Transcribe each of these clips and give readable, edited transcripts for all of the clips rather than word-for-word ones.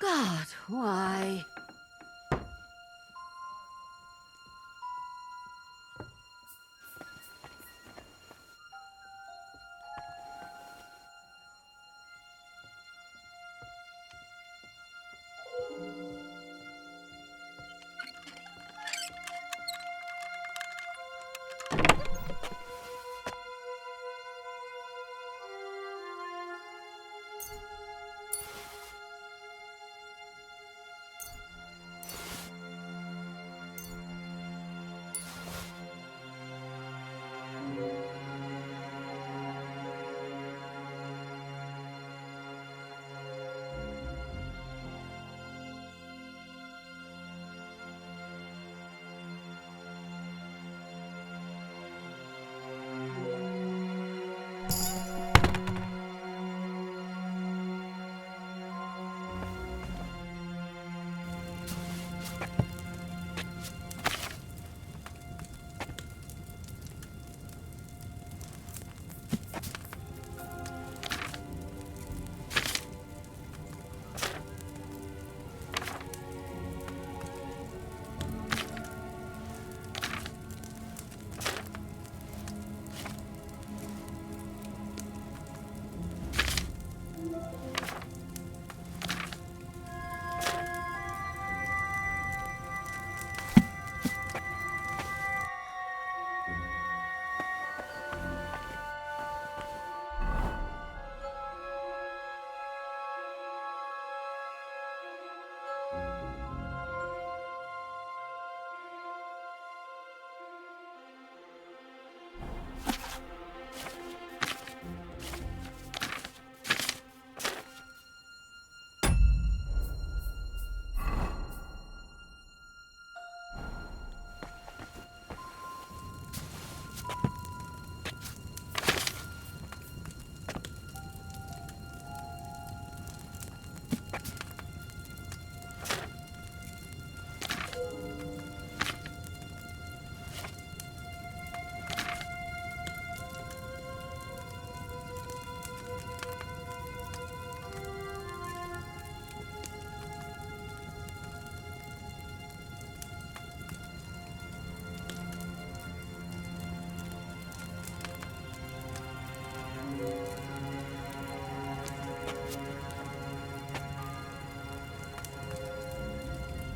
God, why?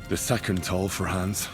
The second toll for Hans.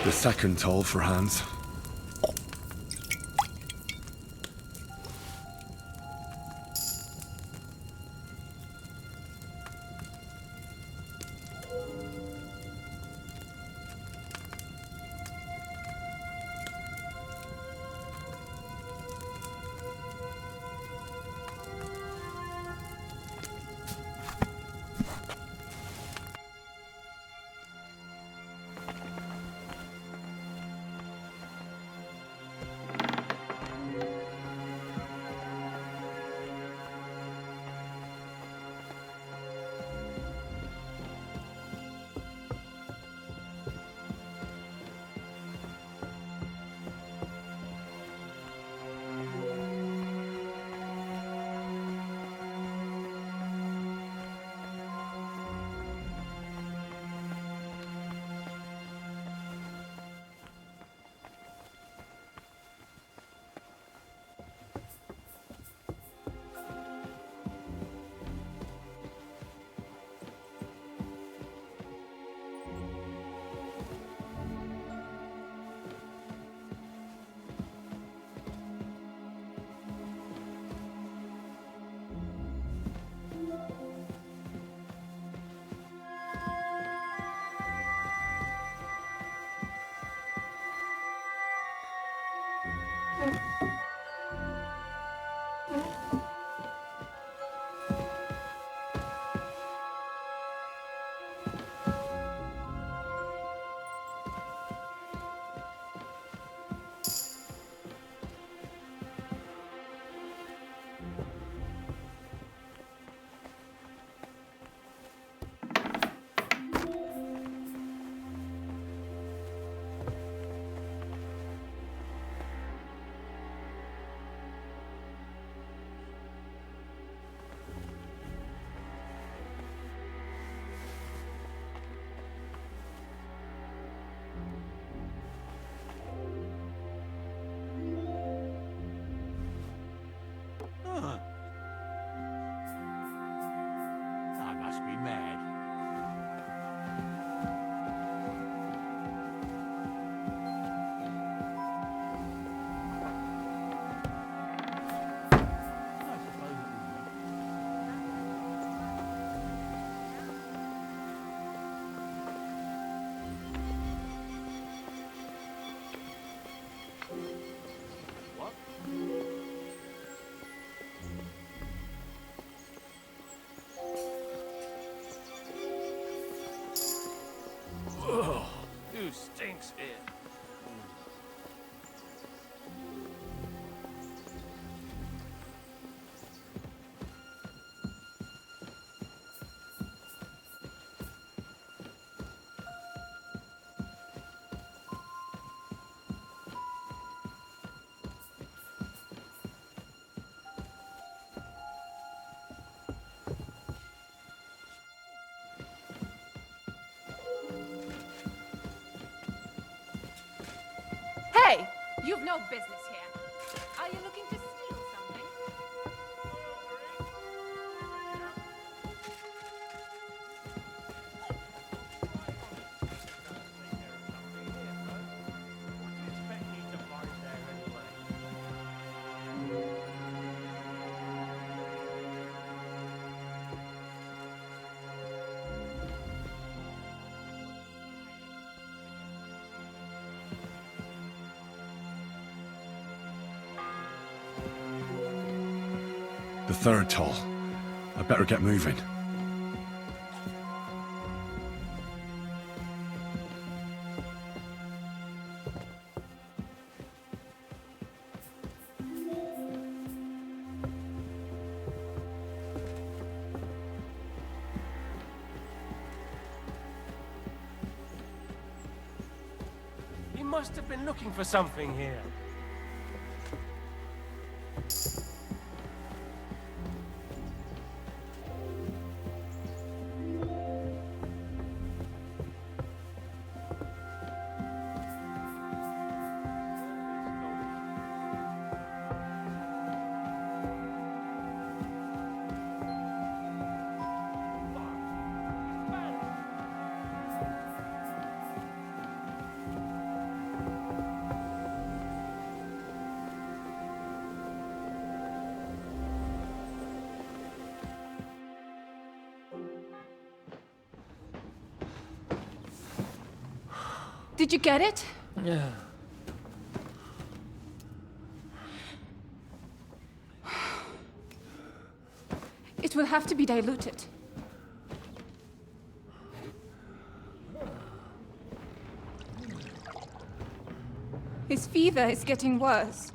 The second toll for Hans. I must be mad. I suppose it is. What? Ugh, who stinks here? Hey! You've no business here. Are you looking to steal something? The third toll. I better get moving. He must have been looking for something here. Did you get it? Yeah. It will have to be diluted. His fever is getting worse.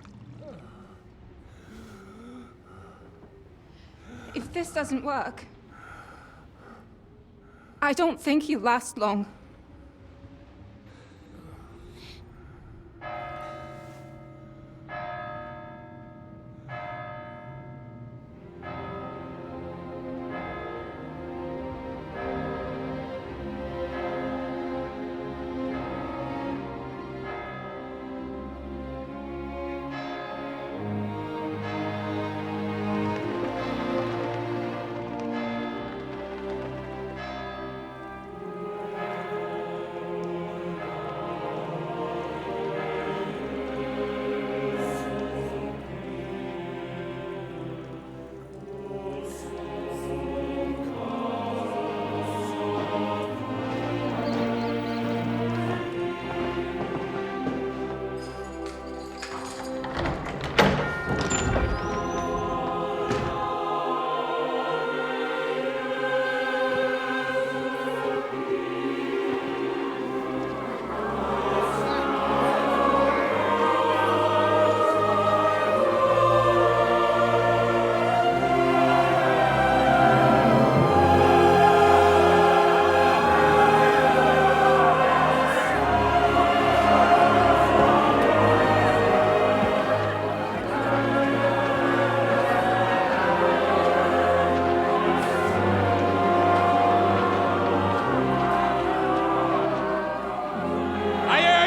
If this doesn't work, I don't think he'll last long.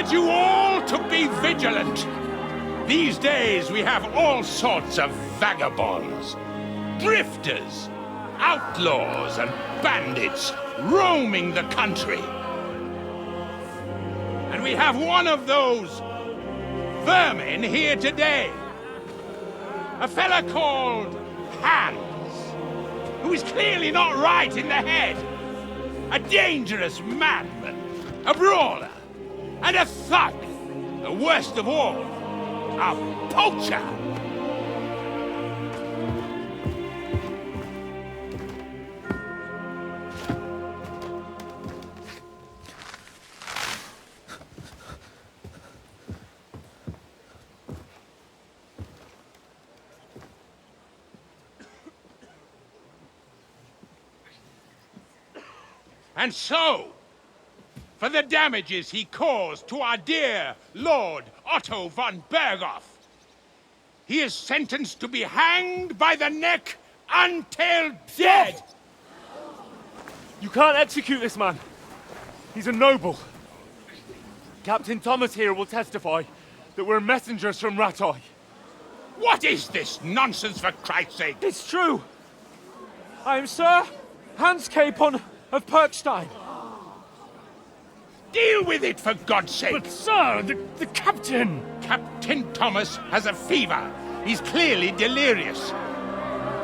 You all to be vigilant. These days we have all sorts of vagabonds, drifters, outlaws and bandits roaming the country. And we have one of those vermin here today. A fella called Hans, who is clearly not right in the head. A dangerous madman, a brawler, and a thug, the worst of all, a poacher. And so, for the damages he caused to our dear Lord Otto von Berghoff, he is sentenced to be hanged by the neck until dead. You can't execute this man. He's a noble. Captain Thomas here will testify that we're messengers from Ratoi. What is this nonsense, for Christ's sake? It's true. I am Sir Hans Capon of Perkstein. Deal with it, for God's sake! But sir, the captain! Captain Thomas has a fever. He's clearly delirious.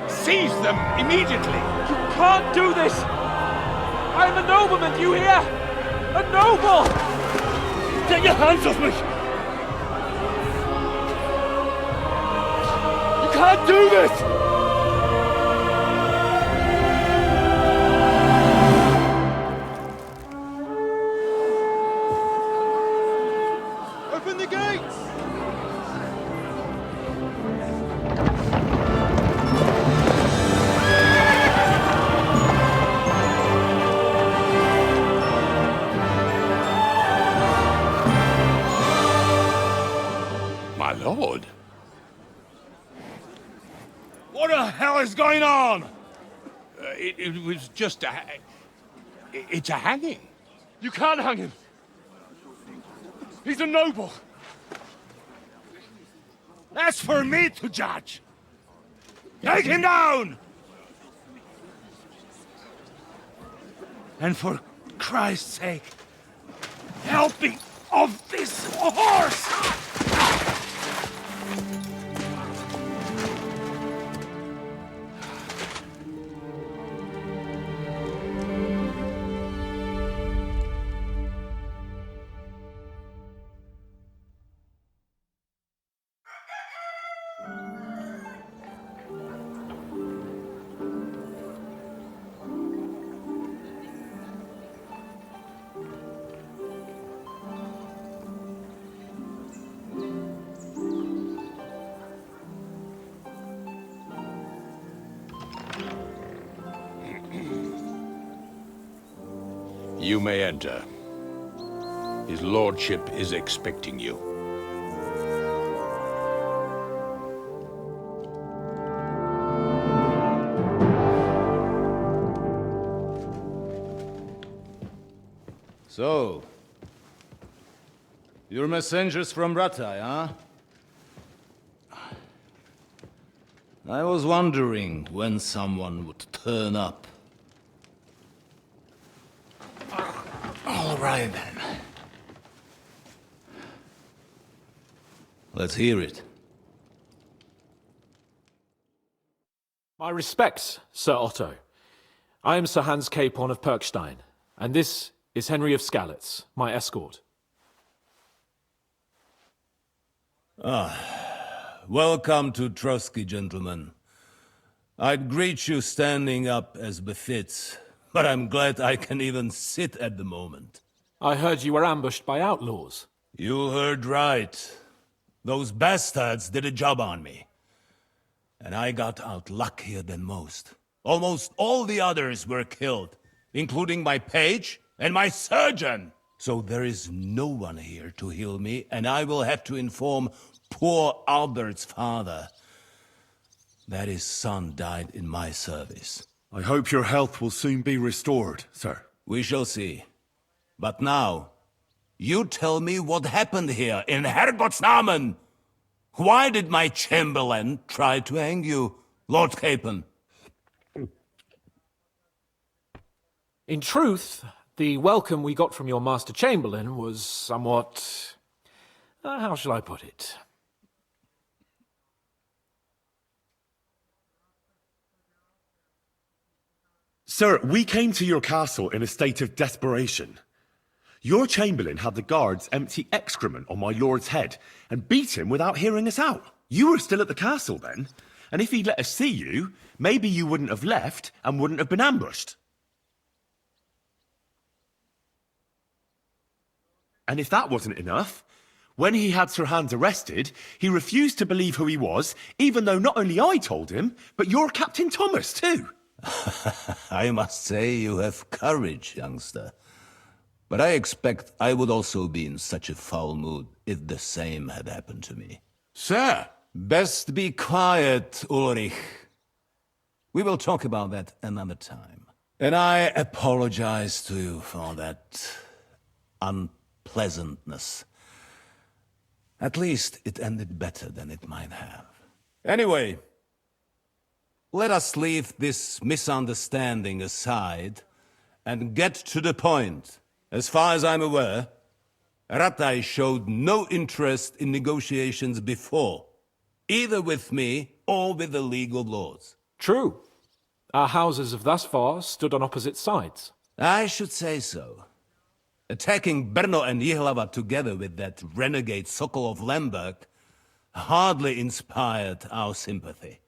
Seize them immediately. You can't do this! I'm a nobleman, you hear? A noble! Get your hands off me! You can't do this! Open the gates! My lord. What the hell is going on? It was just it's a hanging. You can't hang him! He's a noble! That's for me to judge. Take him down! And for Christ's sake, help me off this horse! You may enter. His lordship is expecting you. So, you're messengers from Rattay, huh? I was wondering when someone would turn up. All right, then. Let's hear it. My respects, Sir Otto. I am Sir Hans Capon of Perkstein, and this is Henry of Skalitz, my escort. Welcome to Trotsky, gentlemen. I'd greet you standing up as befits, but I'm glad I can even sit at the moment. I heard you were ambushed by outlaws. You heard right. Those bastards did a job on me. And I got out luckier than most. Almost all the others were killed, including my page and my surgeon. So there is no one here to heal me, and I will have to inform poor Albert's father that his son died in my service. I hope your health will soon be restored, sir. We shall see. But now, you tell me what happened here in Herrgottsnamen. Why did my chamberlain try to hang you, Lord Capon? In truth, the welcome we got from your Master Chamberlain was somewhat... how shall I put it? Sir, we came to your castle in a state of desperation. Your chamberlain had the guards empty excrement on my lord's head and beat him without hearing us out. You were still at the castle then, and if he'd let us see you, maybe you wouldn't have left and wouldn't have been ambushed. And if that wasn't enough, when he had Sir Hans arrested, he refused to believe who he was, even though not only I told him, but your Captain Thomas too. I must say you have courage, youngster. But I expect I would also be in such a foul mood if the same had happened to me. Sir! Best be quiet, Ulrich. We will talk about that another time. And I apologize to you for that unpleasantness. At least it ended better than it might have. Anyway, let us leave this misunderstanding aside and get to the point. As far as I'm aware, Rattay showed no interest in negotiations before, either with me or with the League of Lords. True. Our houses have thus far stood on opposite sides. I should say so. Attacking Brno and Jihlava together with that renegade Sokol of Lemberg hardly inspired our sympathy.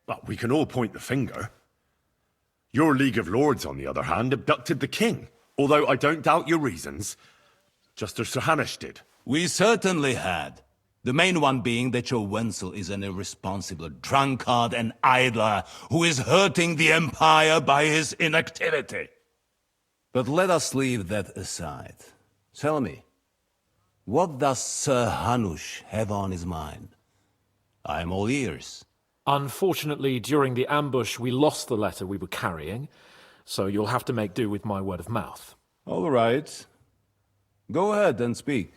But we can all point the finger. Your League of Lords, on the other hand, abducted the king, although I don't doubt your reasons, just as Sir Hanush did. We certainly had. The main one being that your Wenzel is an irresponsible drunkard and idler who is hurting the Empire by his inactivity. But let us leave that aside. Tell me, what does Sir Hanush have on his mind? I am all ears. Unfortunately, during the ambush, we lost the letter we were carrying, so you'll have to make do with my word of mouth. All right. Go ahead and speak.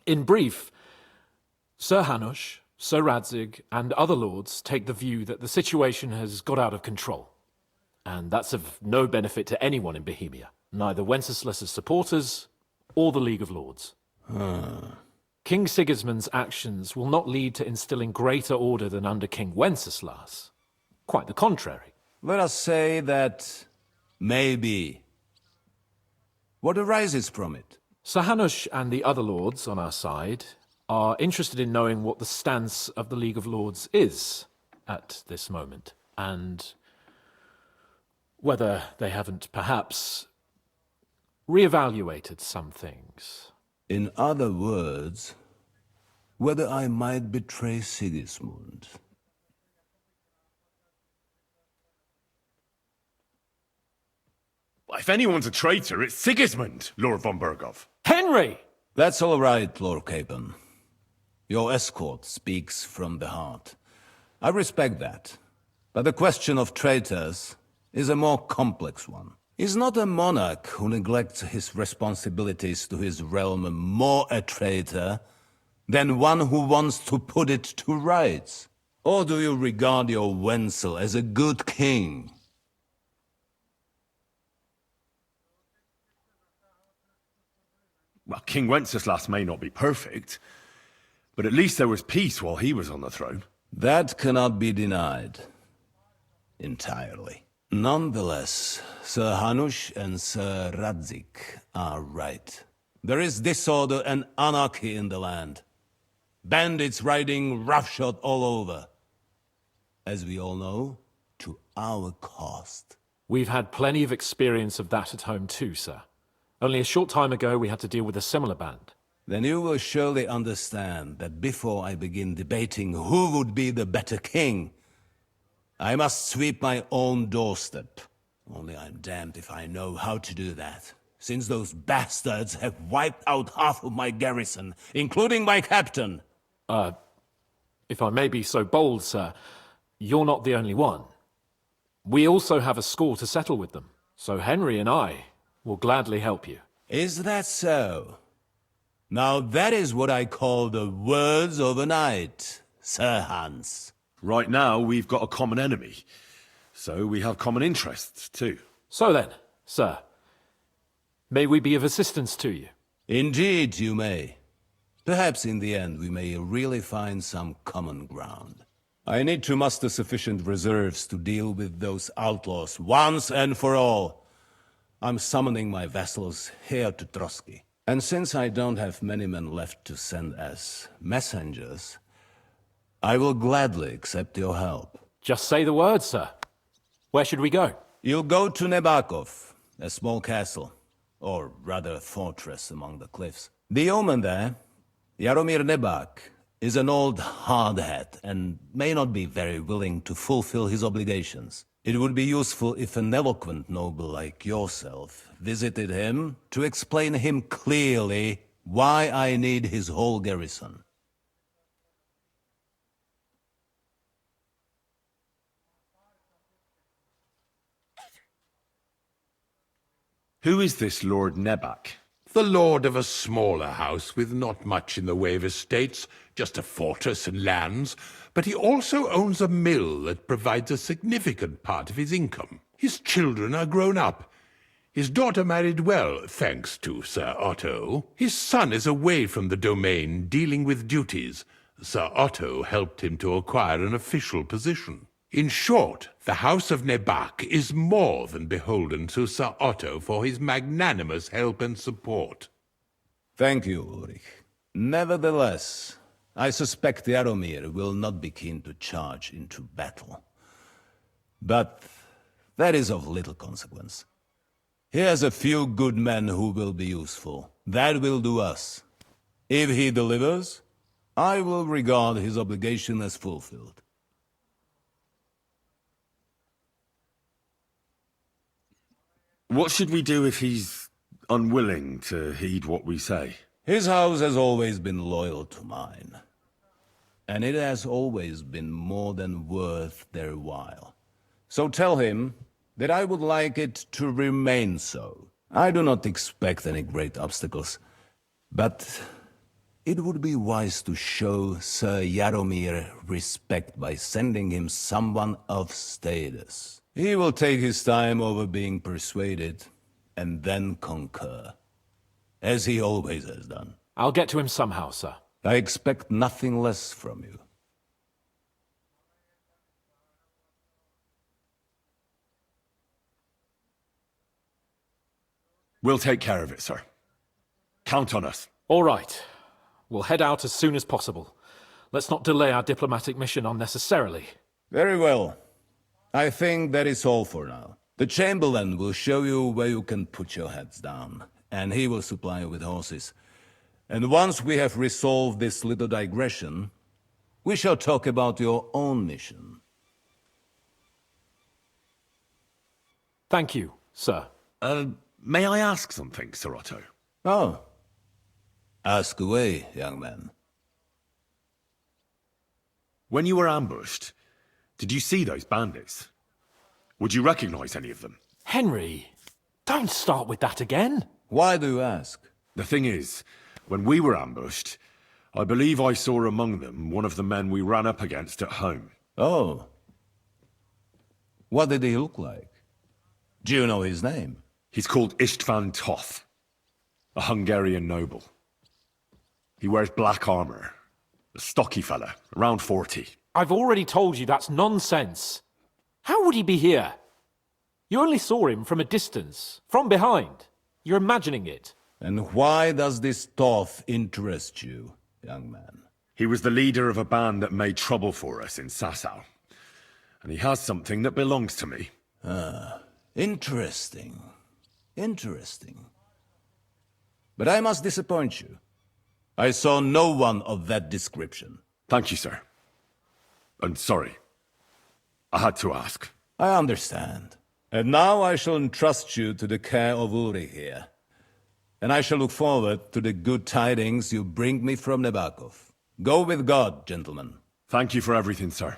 In brief, Sir Hanush, Sir Radzig, and other lords take the view that the situation has got out of control. And that's of no benefit to anyone in Bohemia, neither Wenceslas's supporters or the League of Lords. King Sigismund's actions will not lead to instilling greater order than under King Wenceslas. Quite the contrary. Let us say that maybe. What arises from it? Sir Hanush and the other lords on our side are interested in knowing what the stance of the League of Lords is at this moment, and whether they haven't perhaps reevaluated some things. In other words, whether I might betray Sigismund. If anyone's a traitor, it's Sigismund, Lord von Berghoff. Henry! That's all right, Lord Capon. Your escort speaks from the heart. I respect that. But the question of traitors is a more complex one. Is not a monarch who neglects his responsibilities to his realm more a traitor than one who wants to put it to rights? Or do you regard your Wenzel as a good king? Well, King Wenceslas may not be perfect, but at least there was peace while he was on the throne. That cannot be denied. Entirely. Nonetheless, Sir Hanush and Sir Radzik are right. There is disorder and anarchy in the land. Bandits riding roughshod all over. As we all know, to our cost. We've had plenty of experience of that at home too, sir. Only a short time ago we had to deal with a similar band. Then you will surely understand that before I begin debating who would be the better king, I must sweep my own doorstep. Only I'm damned if I know how to do that, since those bastards have wiped out half of my garrison, including my captain. If I may be so bold, sir, you're not the only one. We also have a score to settle with them, so Henry and I will gladly help you. Is that so? Now that is what I call the words of a knight, Sir Hans. Right now, we've got a common enemy, so we have common interests too. So then, sir, may we be of assistance to you? Indeed you may. Perhaps in the end we may really find some common ground. I need to muster sufficient reserves to deal with those outlaws once and for all. I'm summoning my vassals here to Trotsky. And since I don't have many men left to send as messengers, I will gladly accept your help. Just say the word, sir. Where should we go? You'll go to Nebakov, a small castle, or rather fortress among the cliffs. The yeoman there, Jaromir Nebak, is an old hardhat and may not be very willing to fulfill his obligations. It would be useful if an eloquent noble like yourself visited him to explain him clearly why I need his whole garrison. Who is this Lord Nebak? The lord of a smaller house with not much in the way of estates, just a fortress and lands, but he also owns a mill that provides a significant part of his income. His children are grown up. His daughter married well, thanks to Sir Otto. His son is away from the domain, dealing with duties. Sir Otto helped him to acquire an official position. In short, the House of Nebak is more than beholden to Sir Otto for his magnanimous help and support. Thank you, Ulrich. Nevertheless, I suspect Jaromir will not be keen to charge into battle. But that is of little consequence. He has a few good men who will be useful. That will do us. If he delivers, I will regard his obligation as fulfilled. What should we do if he's unwilling to heed what we say? His house has always been loyal to mine. And it has always been more than worth their while. So tell him that I would like it to remain so. I do not expect any great obstacles, but it would be wise to show Sir Jaromir respect by sending him someone of status. He will take his time over being persuaded, and then concur, as he always has done. I'll get to him somehow, sir. I expect nothing less from you. We'll take care of it, sir. Count on us. All right. We'll head out as soon as possible. Let's not delay our diplomatic mission unnecessarily. Very well. I think that is all for now. The Chamberlain will show you where you can put your heads down, and he will supply you with horses. And once we have resolved this little digression, we shall talk about your own mission. Thank you, sir. May I ask something, Sir Otto? Oh. Ask away, young man. When you were ambushed, did you see those bandits? Would you recognize any of them? Henry, don't start with that again. Why do you ask? The thing is, when we were ambushed, I believe I saw among them one of the men we ran up against at home. Oh. What did he look like? Do you know his name? He's called Istvan Toth, a Hungarian noble. He wears black armor. A stocky fella, around 40. I've already told you that's nonsense. How would he be here? You only saw him from a distance, from behind. You're imagining it. And why does this Toth interest you, young man? He was the leader of a band that made trouble for us in Sasau. And he has something that belongs to me. Interesting. Interesting. But I must disappoint you. I saw no one of that description. Thank you, sir. And sorry. I had to ask. I understand. And now I shall entrust you to the care of Uri here. And I shall look forward to the good tidings you bring me from Nebakov. Go with God, gentlemen. Thank you for everything, sir.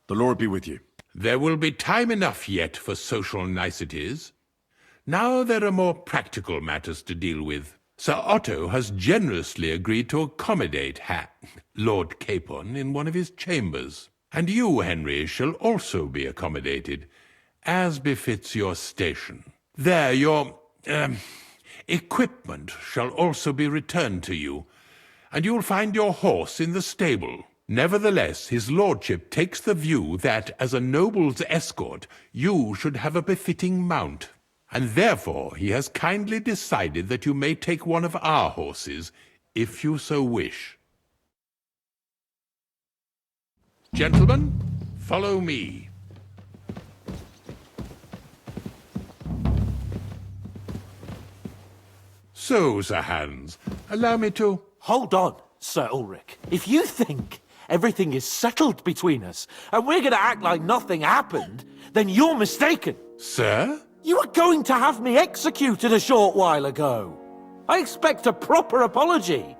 The Lord be with you. There will be time enough yet for social niceties. Now there are more practical matters to deal with. Sir Otto has generously agreed to accommodate Lord Capon in one of his chambers. And you, Henry, shall also be accommodated, as befits your station. There, your equipment shall also be returned to you, and you'll find your horse in the stable. Nevertheless, his lordship takes the view that, as a noble's escort, you should have a befitting mount. And therefore he has kindly decided that you may take one of our horses, if you so wish. Gentlemen, follow me. So, Sir Hans, allow me to... Hold on, Sir Ulrich. If you think everything is settled between us, and we're going to act like nothing happened, then you're mistaken. Sir? You were going to have me executed a short while ago. I expect a proper apology.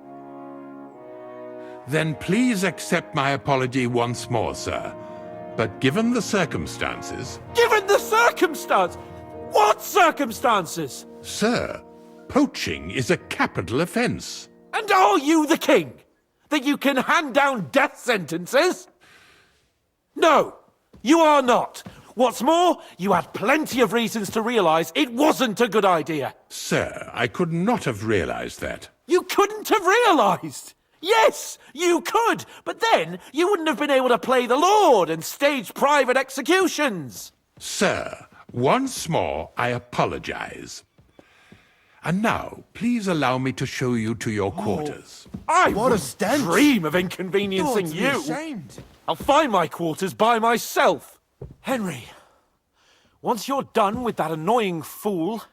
Then please accept my apology once more, sir. But given the circumstances... Given the circumstance? What circumstances? Sir, poaching is a capital offense. And are you the king? That you can hand down death sentences? No, you are not. What's more, you had plenty of reasons to realize it wasn't a good idea. Sir, I could not have realized that. You couldn't have realized! Yes, you could, but then you wouldn't have been able to play the Lord and stage private executions. Sir, once more I apologize. And now, please allow me to show you to your quarters. I would dream of inconveniencing you. I'll find my quarters by myself. Henry, once you're done with that annoying fool,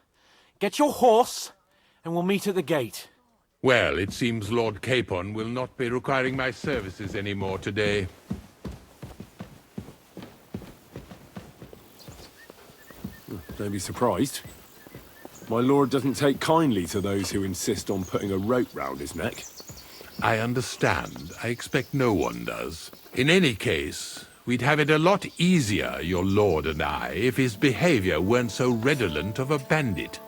get your horse and we'll meet at the gate. Well, it seems Lord Capon will not be requiring my services anymore today. Don't be surprised. My lord doesn't take kindly to those who insist on putting a rope round his neck. I understand. I expect no one does. In any case, we'd have it a lot easier, your lord and I, if his behavior weren't so redolent of a bandit.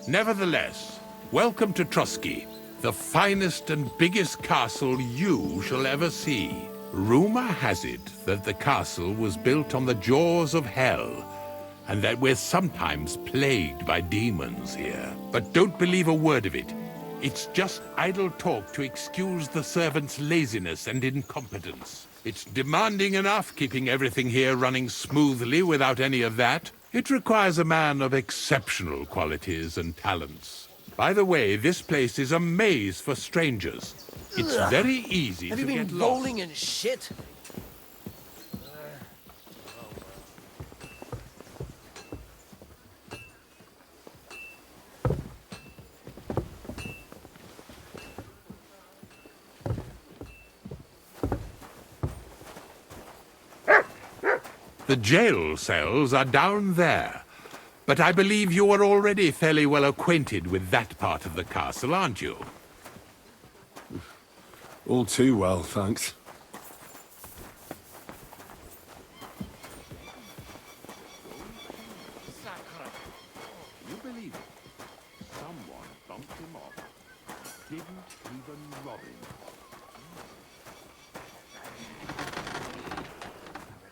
Nevertheless, welcome to Trusky, the finest and biggest castle you shall ever see. Rumor has it that the castle was built on the jaws of hell, and that we're sometimes plagued by demons here. But don't believe a word of it. It's just idle talk to excuse the servants' laziness and incompetence. It's demanding enough keeping everything here running smoothly without any of that. It requires a man of exceptional qualities and talents. By the way, this place is a maze for strangers. It's very easy to get lost. Have you been rolling in shit? The jail cells are down there. But I believe you are already fairly well acquainted with that part of the castle, aren't you? All too well, thanks. You believe it? Someone bumped him off. Didn't even rob him.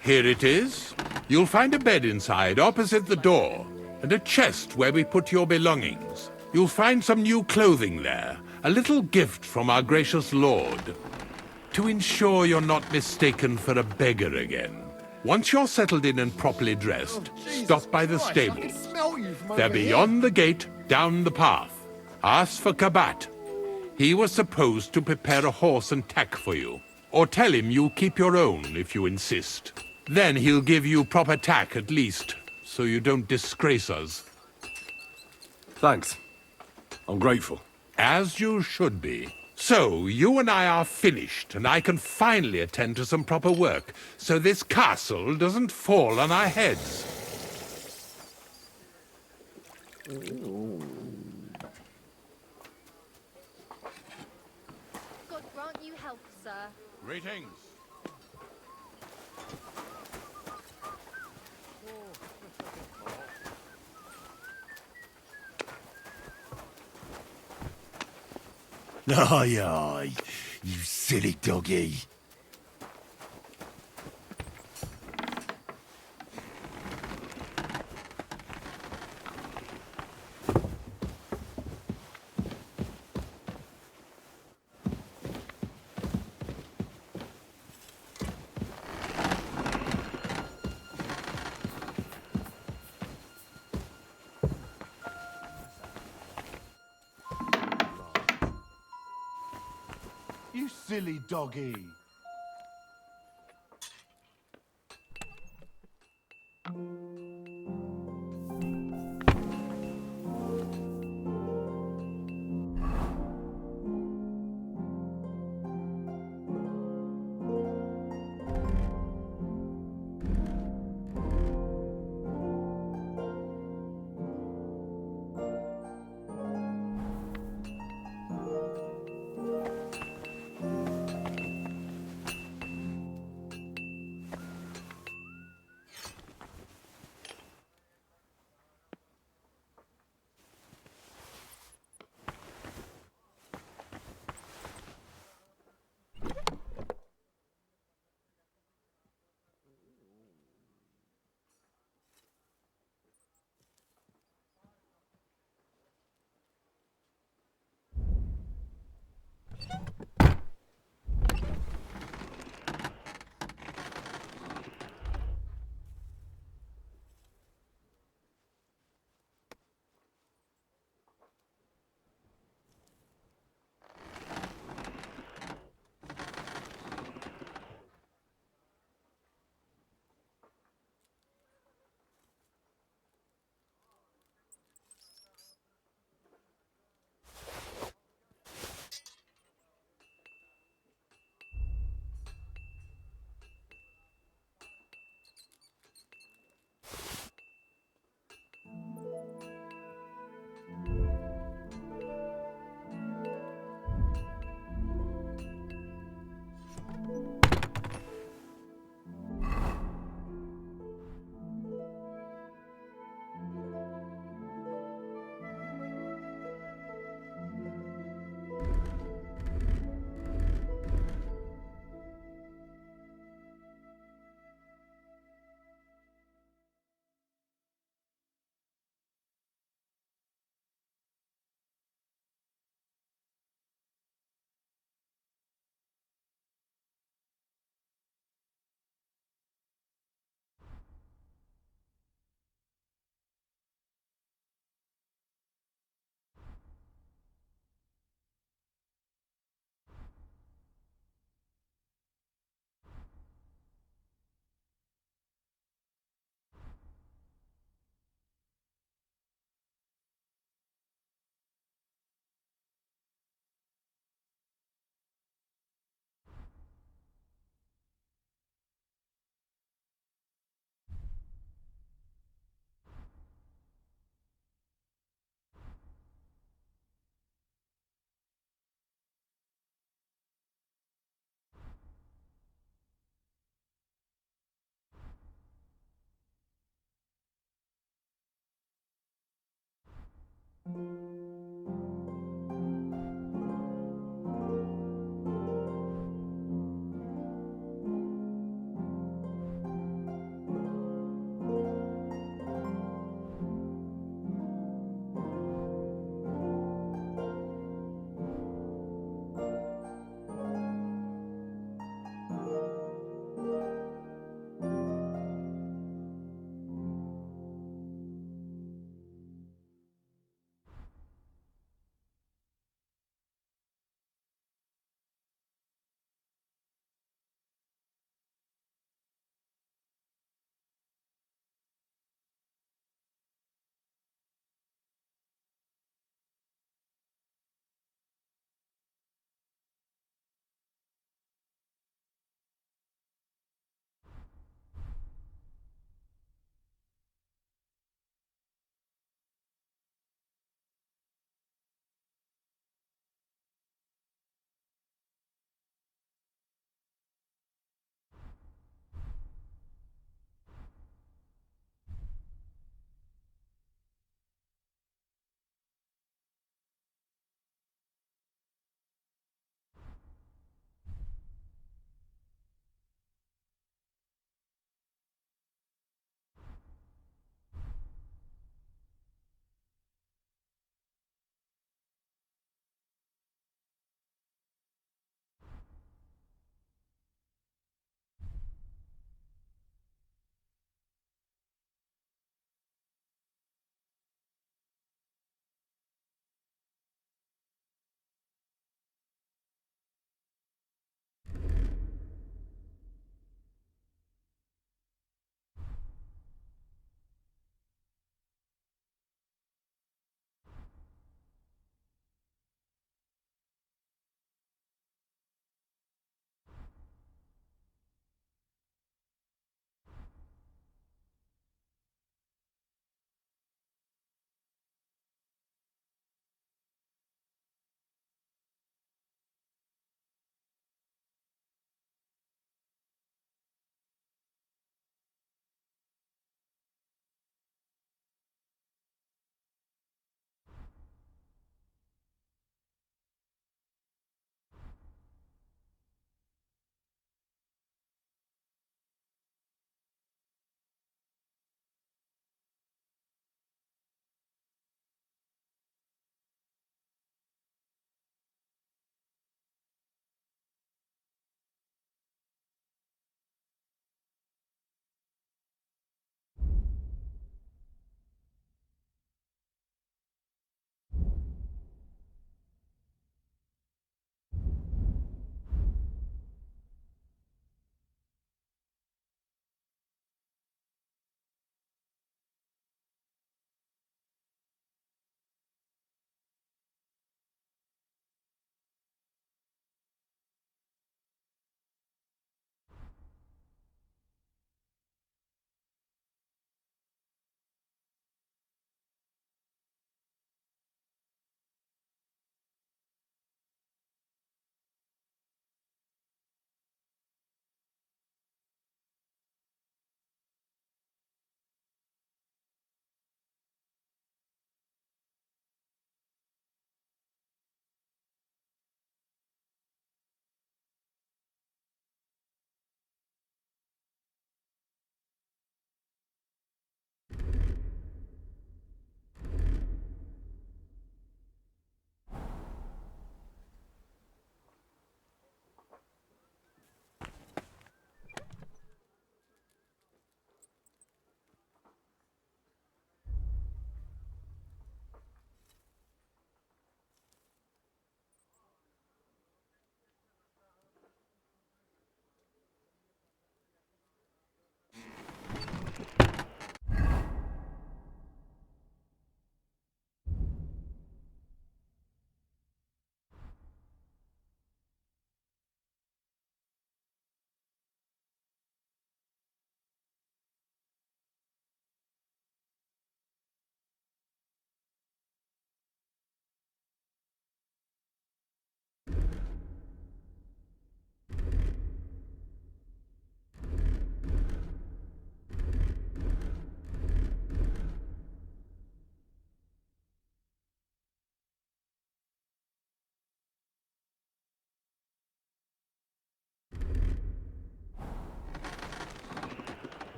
Here it is. You'll find a bed inside, opposite the door, and a chest where we put your belongings. You'll find some new clothing there, a little gift from our gracious lord, to ensure you're not mistaken for a beggar again. Once you're settled in and properly dressed, stop by the stables. They're beyond the gate, down the path. Ask for Kabat. He was supposed to prepare a horse and tack for you. Or tell him you'll keep your own if you insist. Then he'll give you proper tack at least, so you don't disgrace us. Thanks. I'm grateful. As you should be. So, you and I are finished, and I can finally attend to some proper work, so this castle doesn't fall on our heads. God grant you help, sir. Greetings. Aye, aye, you silly doggy. You silly doggy.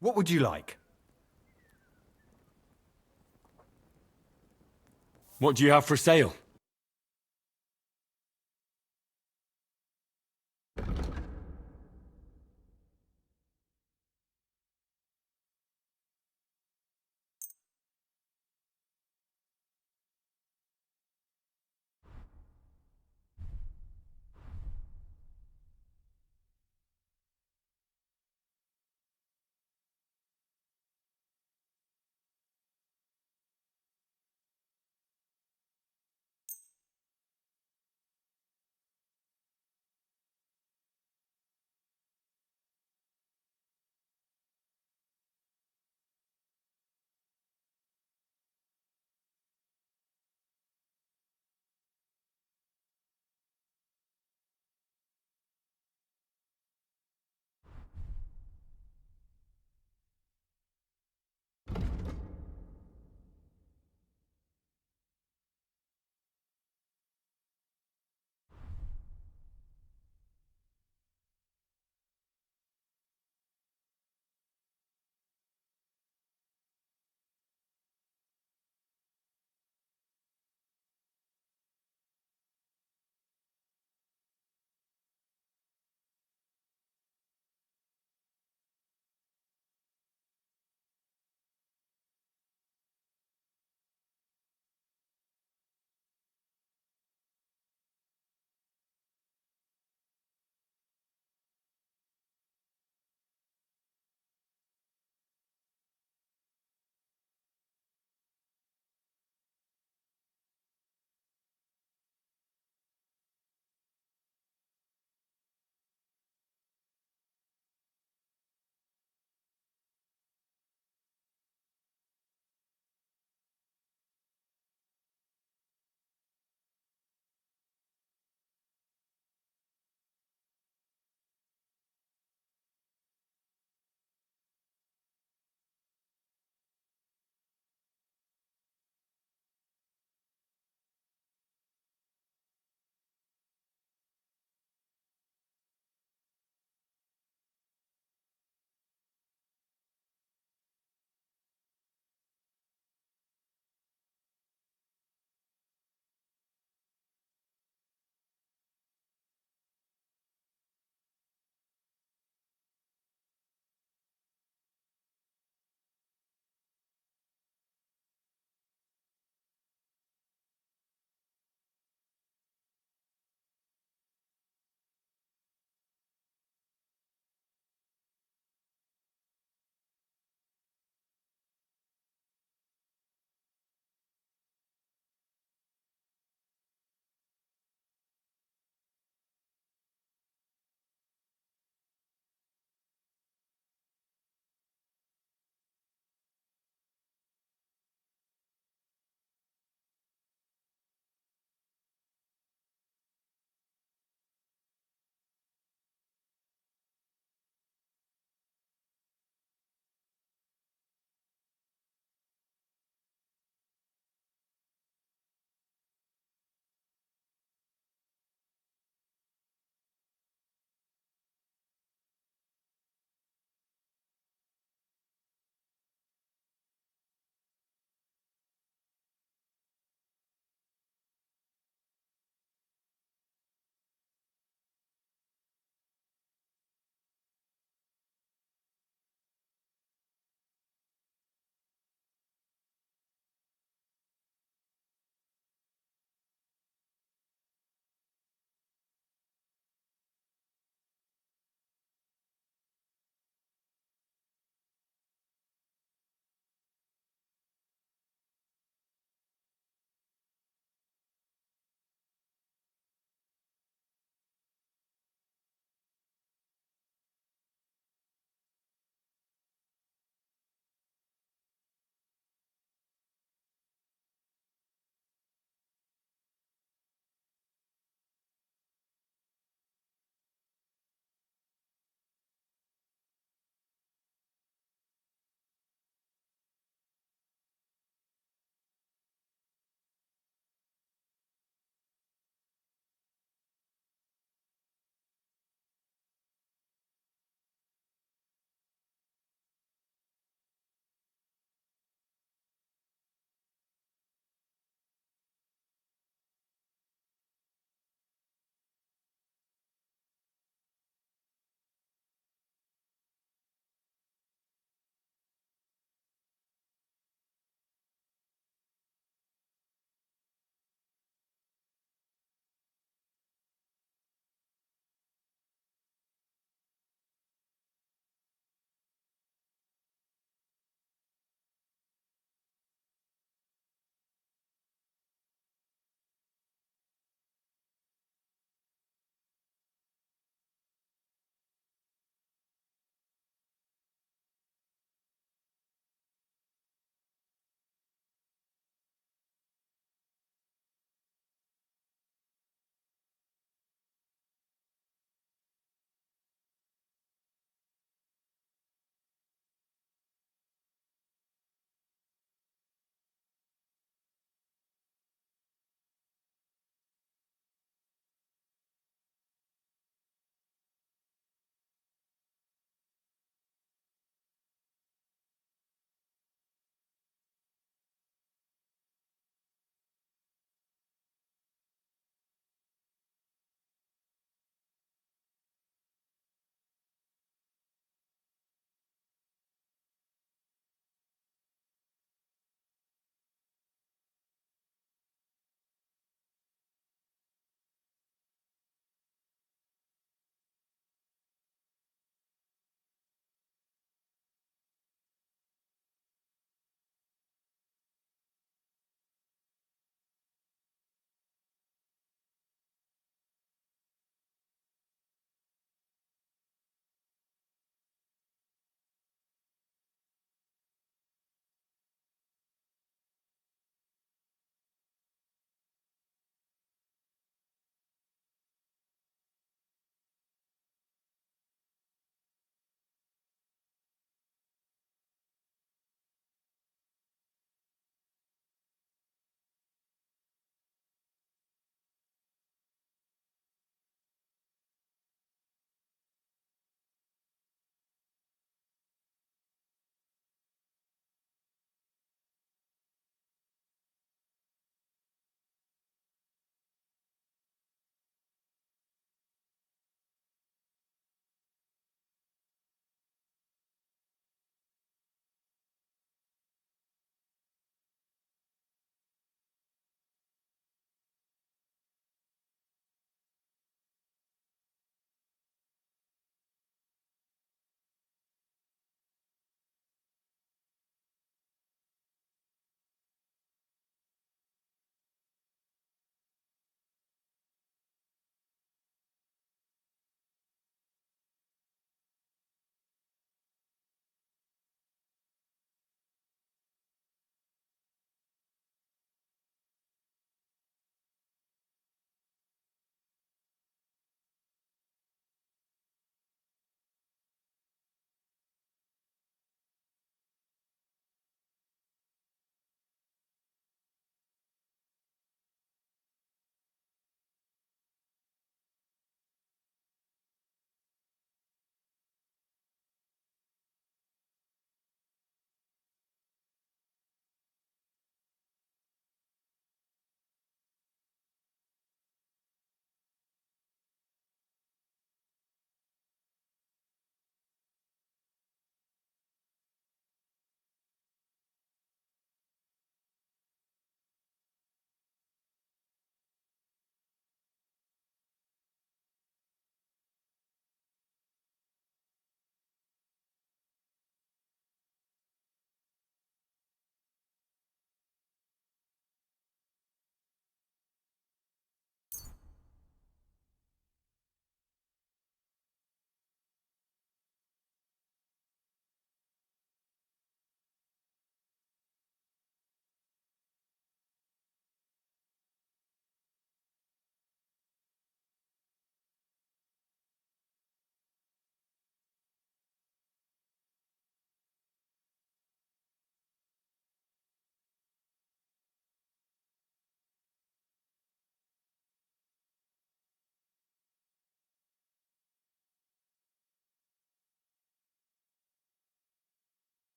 What would you like? What do you have for sale?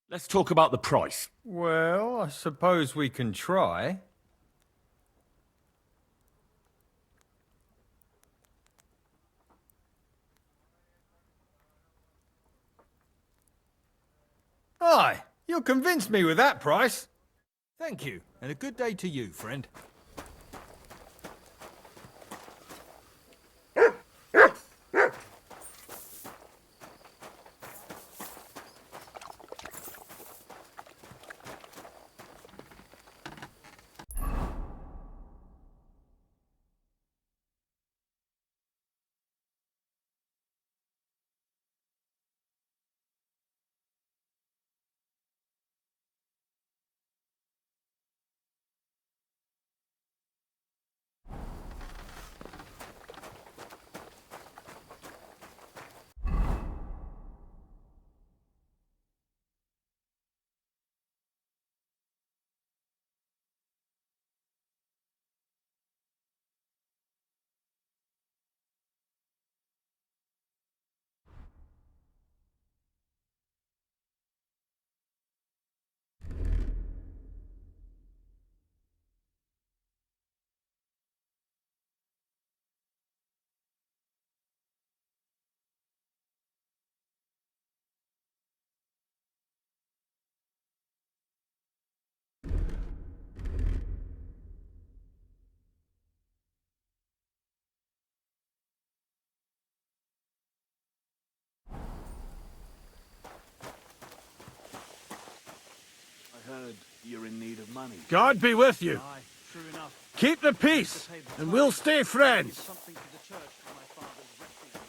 Let's talk about the price. Well, I suppose we can try. Aye, you'll convince me with that price. Thank you, and a good day to you, friend. I heard you're in need of money. God be with you. Aye, true enough. Keep the peace, and we'll stay friends. Something to the church for my father's resting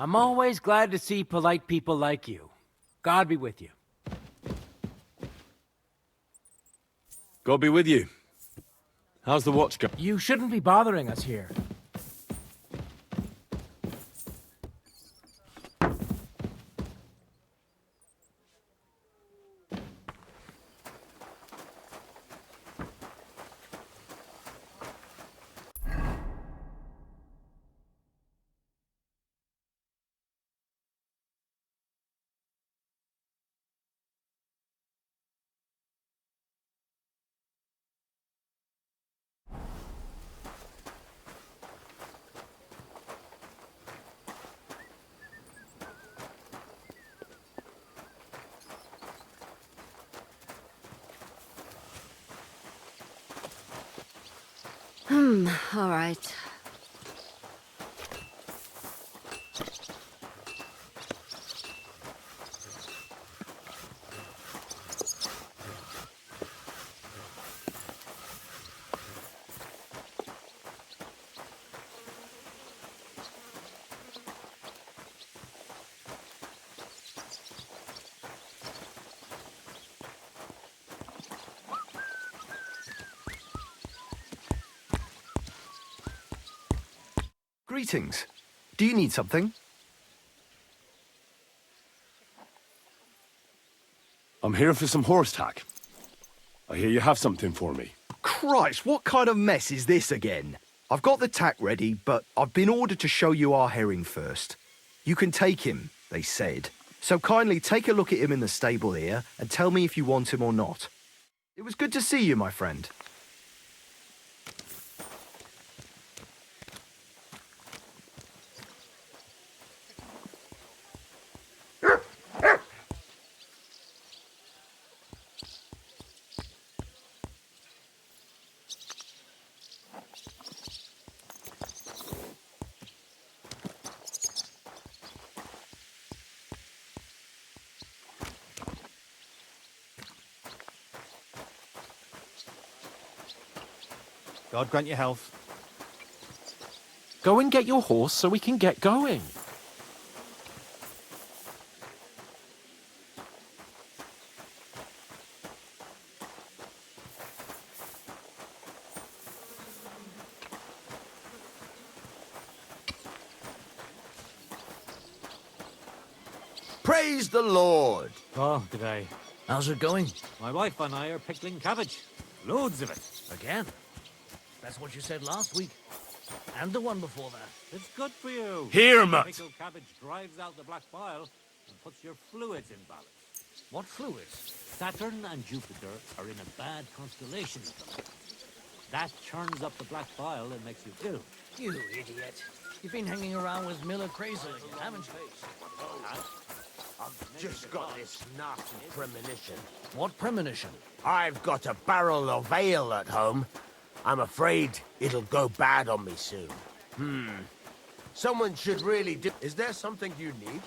I'm always glad to see polite people like you. God be with you. God be with you. How's the watch going? You shouldn't be bothering us here. All right. Greetings. Do you need something? I'm here for some horse tack. I hear you have something for me. Christ, what kind of mess is this again? I've got the tack ready, but I've been ordered to show you our herring first. You can take him, they said. So kindly take a look at him in the stable here and tell me if you want him or not. It was good to see you, my friend. God grant you health. Go and get your horse so we can get going. Praise the Lord! Oh, g'day. How's it going? My wife and I are pickling cabbage. Loads of it. Again? That's what you said last week. And the one before that. It's good for you. Here, Mutt. Pickled cabbage drives out the black bile and puts your fluids in balance. What fluids? Saturn and Jupiter are in a bad constellation at the moment. That churns up the black bile and makes you ill. You idiot. You've been hanging around with Miller crazily, haven't you? I've just got this nasty premonition. What premonition? I've got a barrel of ale at home. I'm afraid it'll go bad on me soon. Someone should really do... Is there something you need?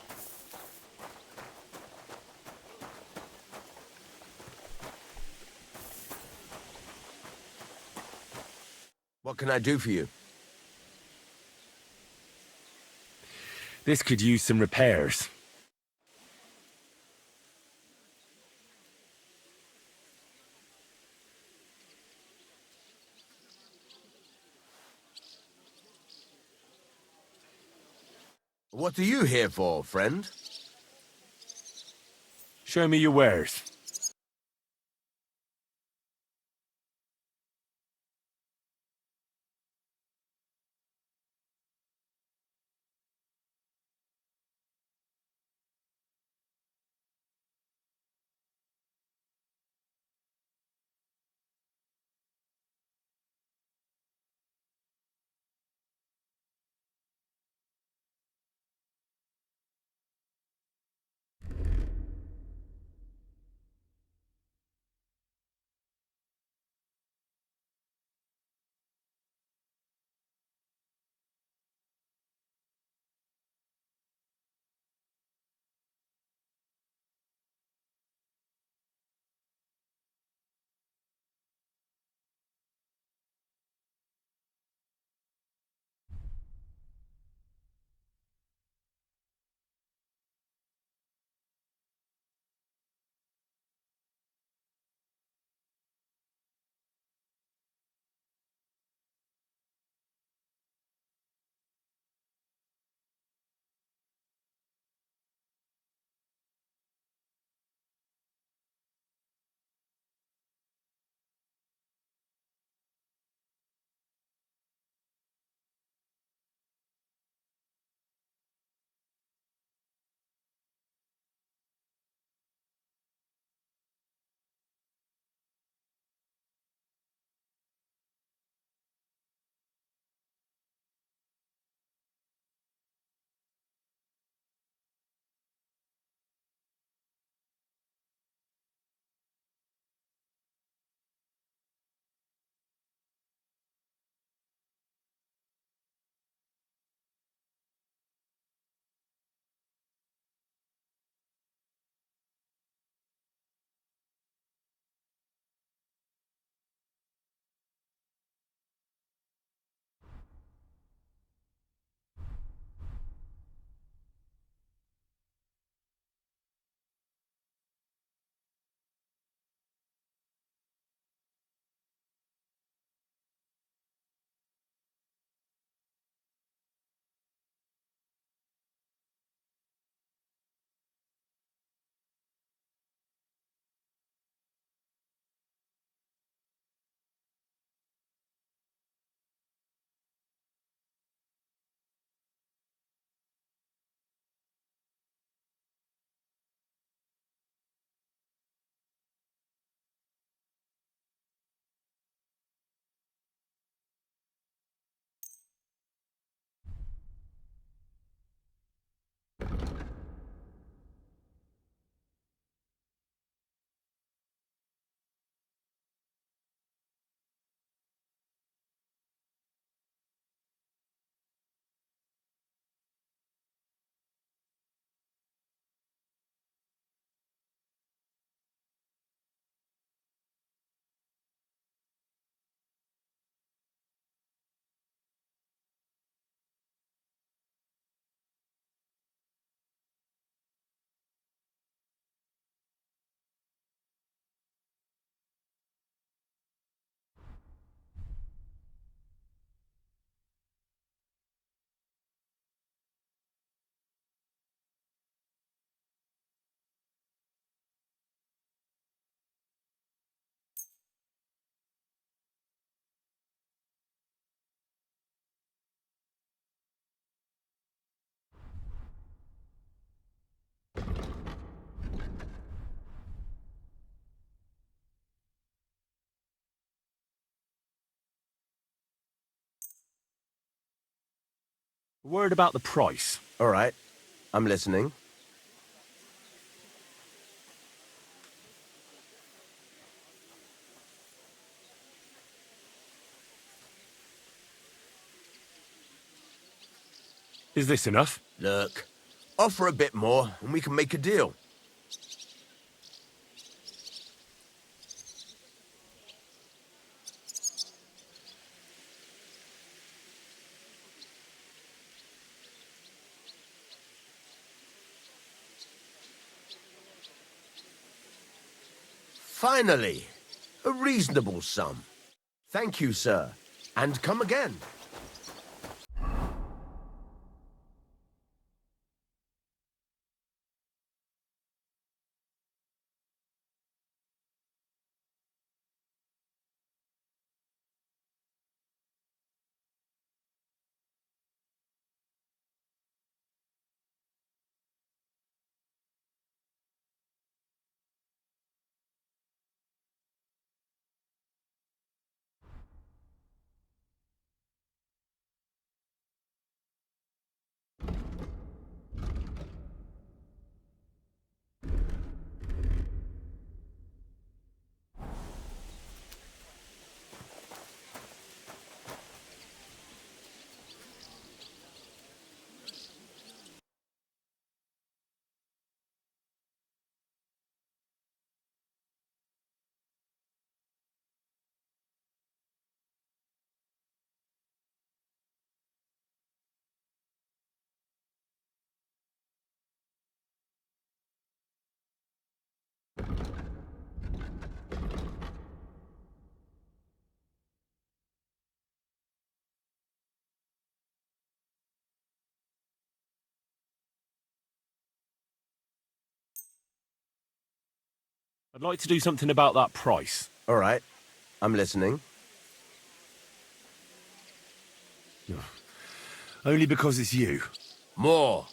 What can I do for you? This could use some repairs. What are you here for, friend? Show me your wares. A word about the price. All right. I'm listening. Is this enough? Look, offer a bit more and we can make a deal. Finally, a reasonable sum. Thank you, sir. And come again. I'd like to do something about that price. All right. I'm listening. Only because it's you. More.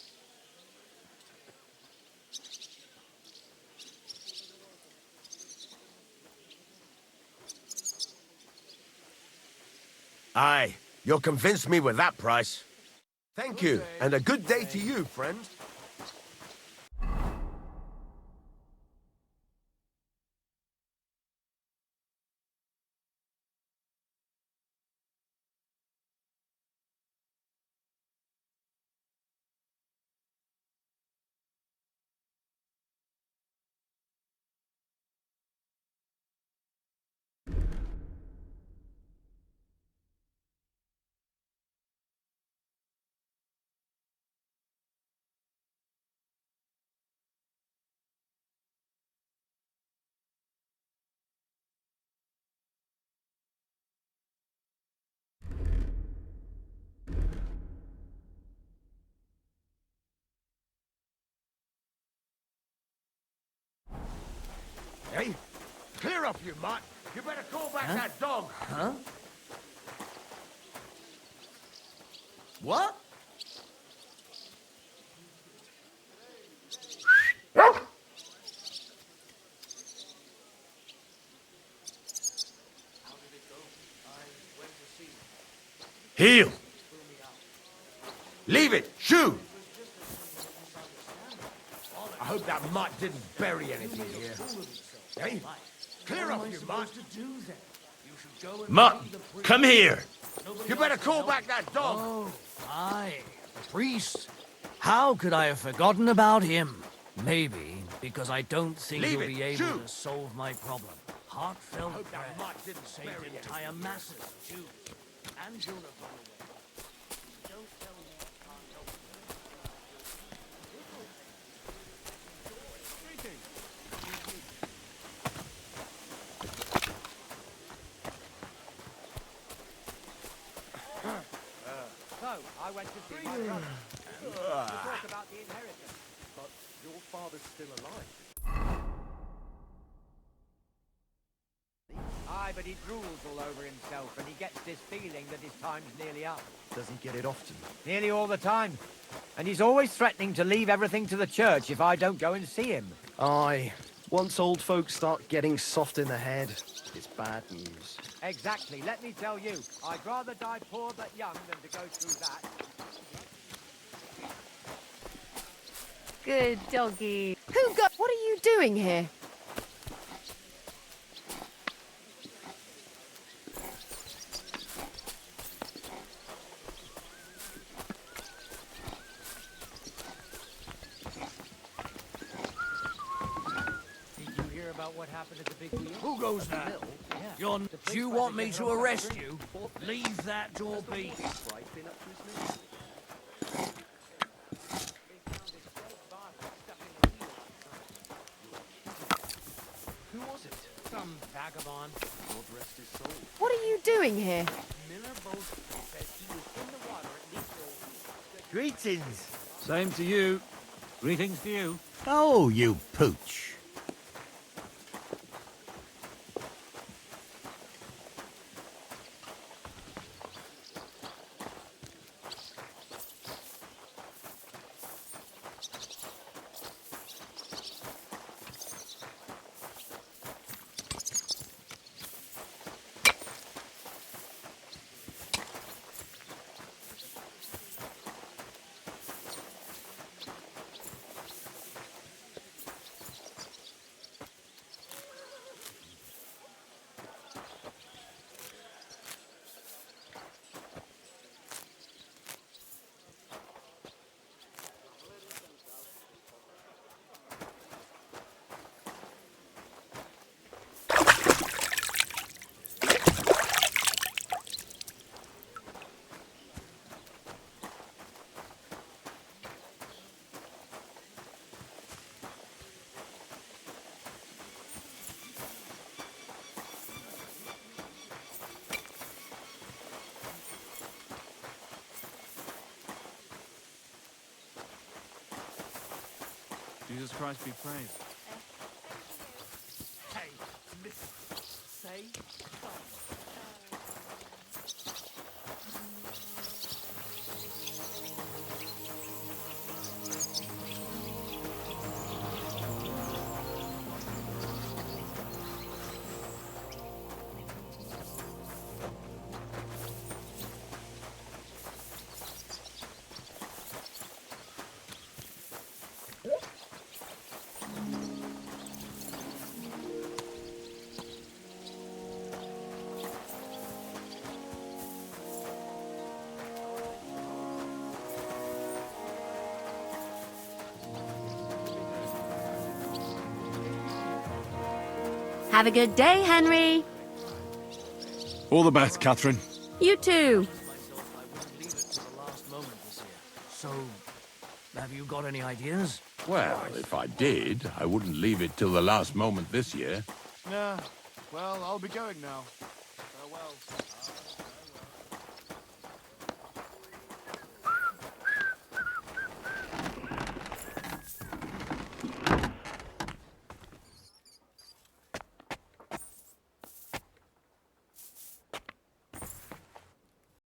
Aye, you'll convince me with that price. Thank you, and a good day to you, friend. Hey, clear up, you mutt. You better call back that dog. Huh? What? Heel! Leave it! Shoo! I hope that mutt didn't bury anything here. Hey, clear up, you mutt. Mutt, come here! You better call back that dog. Oh, aye, the priest. How could I have forgotten about him? Maybe because I don't think Leave he'll it. be able Shoot. to solve my problem. Heartfelt Hope that prayer mutt didn't saved bury entire anything. masses of Jews and children run away. Don't tell me you can't help me. So, I went to see my brother. We talked about the inheritance. But your father's still alive. Aye, but he drools all over himself, and he gets this feeling that his time's nearly up. Does he get it often? Nearly all the time. And he's always threatening to leave everything to the church if I don't go and see him. Aye. Once old folks start getting soft in the head, it's bad news. Exactly. Let me tell you, I'd rather die poor but young than to go through that. Good doggy. Who got... What are you doing here? Did you hear about what happened at the big wheel? Who goes that? Yeah. Do you want me to arrest you? Leave that door be. Who was it? Some vagabond. God rest his soul. What are you doing here? Miller both said he was in the water at least for a week. Greetings. Same to you. Greetings to you. Oh, you pooch. Jesus Christ be praised. Hey, listen. Say Have a good day, Henry. All the best, Catherine. You too. so. Have you got any ideas? Well, if I did, I wouldn't leave it till the last moment this year. Nah. Well, I'll be going now. Farewell.